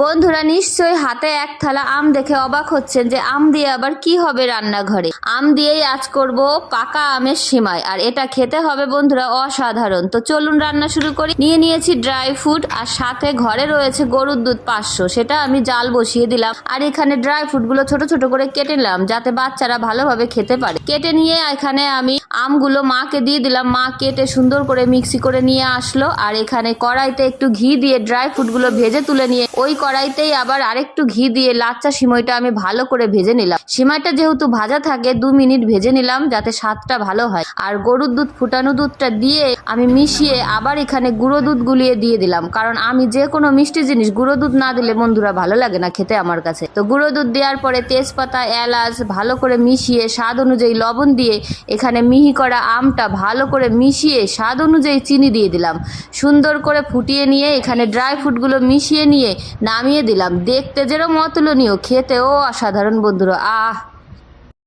বন্ধুরা নিশ্চয়ই হাতে এক থালা আম দেখে অবাক হচ্ছেন যে আম দিয়ে আবার কি হবে রান্নাঘরে। আম দিয়েই আজ করব পাকা আমের সিমাই, আর এটা খেতে হবে বন্ধুরা অসাধারণ। তো চলুন রান্না শুরু করি। নিয়ে নিয়েছি ড্রাই ফ্রুট, আর সাথে ঘরে রয়েছে গরুর দুধ 500, সেটা আমি জাল বসিয়ে দিলাম। আর এখানে ড্রাই ফ্রুটগুলো ছোট ছোট করে কেটে নিলাম যাতে বাচ্চারা ভালোভাবে খেতে পারে। কেটে নিয়ে এখানে আমি আমগুলো মাকে দিয়ে দিলাম। মা কেটে সুন্দর করে মিক্সি করে নিয়ে আসলো, আর এখানে কড়াইতে একটু ঘি দিয়ে ড্রাই ফ্রুটগুলো ভেজে তুলে নিয়ে ওই কড়াইতেই আবার আরেকটু ঘি দিয়ে লাচ্চা সিমাইটা আমি ভালো করে ভেজে নিলাম। সিমাইটা যেহেতু ভাজা থাকে 2 মিনিট ভেজে নিলাম যাতে স্বাদটা ভালো হয়। আর গরুর দুধ ফুটানো দুধটা দিয়ে আমি মিশিয়ে আবার এখানে গুঁড়ো দুধ গুলিয়ে দিয়ে দিলাম, কারণ আমি যে কোনো মিষ্টি জিনিস গুঁড়ো দুধ না দিলে বন্ধুরা ভালো লাগে না খেতে আমার কাছে। তো গুঁড়ো দুধ দেওয়ার পরে তেজপাতা, এলাচ ভালো করে মিশিয়ে স্বাদ অনুযায়ী লবণ দিয়ে এখানে মিহি করা আমটা ভালো করে মিশিয়ে স্বাদ অনুযায়ী চিনি দিয়ে দিলাম। সুন্দর করে ফুটিয়ে নিয়ে এখানে ড্রাই ফ্রুটগুলো মিশিয়ে নিয়ে নামিয়ে দিলাম। দেখতে যেরকম অতুলনীয়, খেতেও অসাধারণ বন্ধুরা।